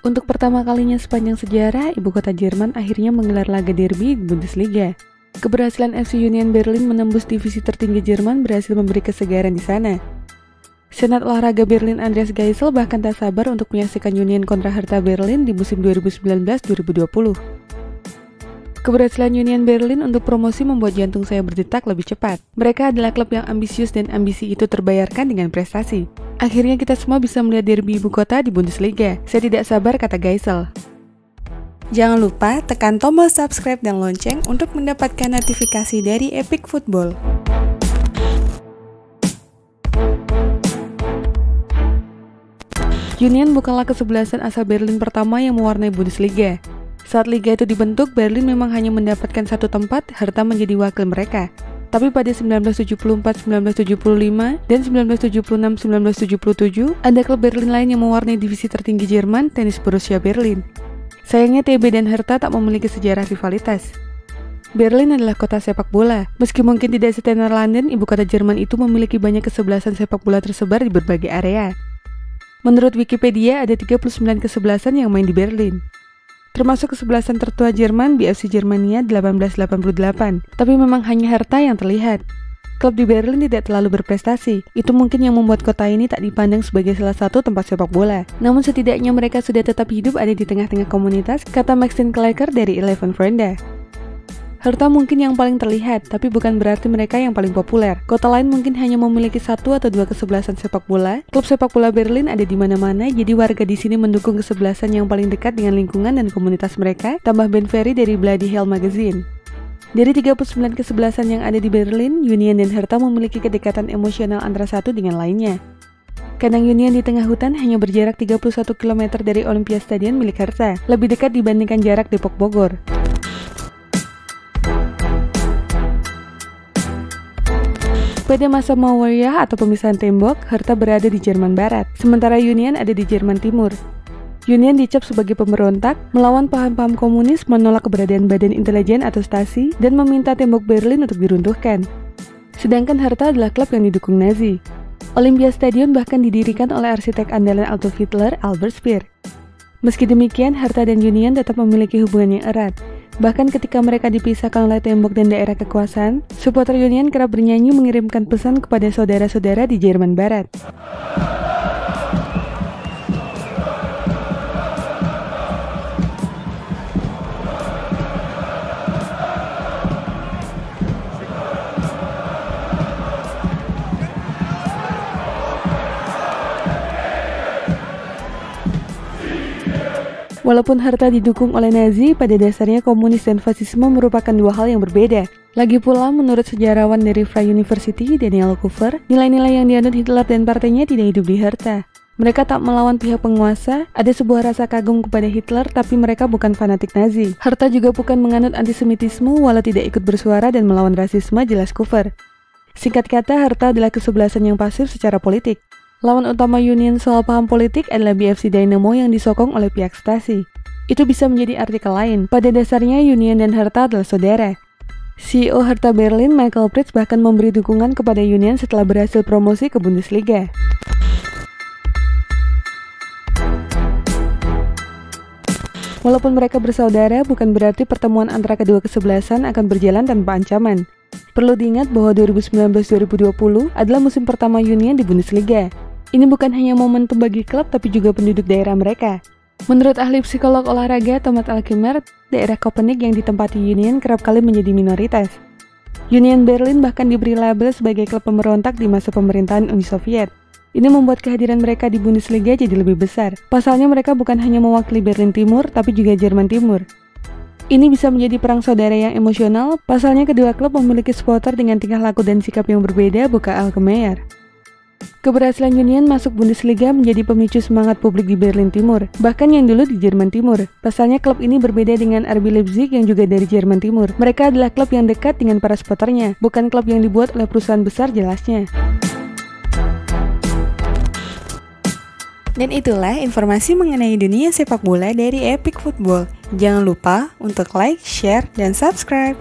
Untuk pertama kalinya sepanjang sejarah, ibu kota Jerman akhirnya menggelar laga derby di Bundesliga. Keberhasilan FC Union Berlin menembus divisi tertinggi Jerman berhasil memberi kesegaran di sana. Senat olahraga Berlin Andreas Geisel bahkan tak sabar untuk menyaksikan Union kontra Hertha Berlin di musim 2019-2020. Keberhasilan Union Berlin untuk promosi membuat jantung saya berdetak lebih cepat. Mereka adalah klub yang ambisius dan ambisi itu terbayarkan dengan prestasi. Akhirnya kita semua bisa melihat derby ibu kota di Bundesliga. Saya tidak sabar, kata Geisel. Jangan lupa tekan tombol subscribe dan lonceng untuk mendapatkan notifikasi dari Epic Football. Union bukanlah kesebelasan asal Berlin pertama yang mewarnai Bundesliga. Saat liga itu dibentuk, Berlin memang hanya mendapatkan satu tempat, Hertha menjadi wakil mereka. Tapi pada 1974, 1975, dan 1976, 1977, ada klub Berlin lain yang mewarnai divisi tertinggi Jerman, tenis Borussia Berlin. Sayangnya TB dan Hertha tak memiliki sejarah rivalitas. Berlin adalah kota sepak bola. Meski mungkin tidak setenar London, ibu kota Jerman itu memiliki banyak kesebelasan sepak bola tersebar di berbagai area. Menurut Wikipedia, ada 39 kesebelasan yang main di Berlin. Termasuk kesebelasan tertua Jerman, BFC Germania 1888. Tapi memang hanya Hertha yang terlihat. Klub di Berlin tidak terlalu berprestasi. Itu mungkin yang membuat kota ini tak dipandang sebagai salah satu tempat sepak bola. Namun setidaknya mereka sudah tetap hidup ada di tengah-tengah komunitas, kata Maxine Klecker dari Eleven Frenda. Hertha mungkin yang paling terlihat, tapi bukan berarti mereka yang paling populer. Kota lain mungkin hanya memiliki satu atau dua kesebelasan sepak bola. Klub sepak bola Berlin ada di mana-mana, jadi warga di sini mendukung kesebelasan yang paling dekat dengan lingkungan dan komunitas mereka, tambah Ben Ferry dari Bloody Hell Magazine. Dari 39 kesebelasan yang ada di Berlin, Union dan Hertha memiliki kedekatan emosional antara satu dengan lainnya. Kandang Union di tengah hutan hanya berjarak 31 km dari Olympia Stadion milik Hertha, lebih dekat dibandingkan jarak Depok Bogor. Pada masa Mauerjah atau pemisahan tembok, Hertha berada di Jerman Barat, sementara Union ada di Jerman Timur. Union dicap sebagai pemberontak, melawan paham-paham komunis, menolak keberadaan badan intelijen atau Stasi, dan meminta tembok Berlin untuk diruntuhkan. Sedangkan Hertha adalah klub yang didukung Nazi. Olympia Stadion bahkan didirikan oleh arsitek andalan Adolf Hitler, Albert Speer. Meski demikian, Hertha dan Union tetap memiliki hubungan yang erat. Bahkan ketika mereka dipisahkan oleh tembok dan daerah kekuasaan, supporter Union kerap bernyanyi mengirimkan pesan kepada saudara-saudara di Jerman Barat. Walaupun Hertha didukung oleh Nazi, pada dasarnya komunis dan fasisme merupakan dua hal yang berbeda. Lagi pula, menurut sejarawan dari Freie University, Daniel Kuffer, nilai-nilai yang dianut Hitler dan partainya tidak hidup di Hertha. Mereka tak melawan pihak penguasa, ada sebuah rasa kagum kepada Hitler, tapi mereka bukan fanatik Nazi. Hertha juga bukan menganut antisemitisme, walau tidak ikut bersuara dan melawan rasisme, jelas Kuffer. Singkat kata, Hertha adalah kesebelasan yang pasif secara politik. Lawan utama Union soal paham politik adalah BFC Dynamo yang disokong oleh pihak Stasi. Itu bisa menjadi artikel lain. Pada dasarnya Union dan Hertha adalah saudara. CEO Hertha Berlin, Michael Pritz, bahkan memberi dukungan kepada Union setelah berhasil promosi ke Bundesliga. Walaupun mereka bersaudara, bukan berarti pertemuan antara kedua kesebelasan akan berjalan tanpa ancaman. Perlu diingat bahwa 2019-2020 adalah musim pertama Union di Bundesliga. Ini bukan hanya momentum bagi klub, tapi juga penduduk daerah mereka. Menurut ahli psikolog olahraga Thomas Alkmaar, daerah Kopenhagen yang ditempati Union kerap kali menjadi minoritas. Union Berlin bahkan diberi label sebagai klub pemberontak di masa pemerintahan Uni Soviet. Ini membuat kehadiran mereka di Bundesliga jadi lebih besar. Pasalnya mereka bukan hanya mewakili Berlin Timur, tapi juga Jerman Timur. Ini bisa menjadi perang saudara yang emosional, pasalnya kedua klub memiliki supporter dengan tingkah laku dan sikap yang berbeda, buka Alkmaar. Keberhasilan Union masuk Bundesliga menjadi pemicu semangat publik di Berlin Timur, bahkan yang dulu di Jerman Timur. Pasalnya klub ini berbeda dengan RB Leipzig yang juga dari Jerman Timur. Mereka adalah klub yang dekat dengan para supporternya, bukan klub yang dibuat oleh perusahaan besar jelasnya. Dan itulah informasi mengenai dunia sepak bola dari Epic Football. Jangan lupa untuk like, share, dan subscribe.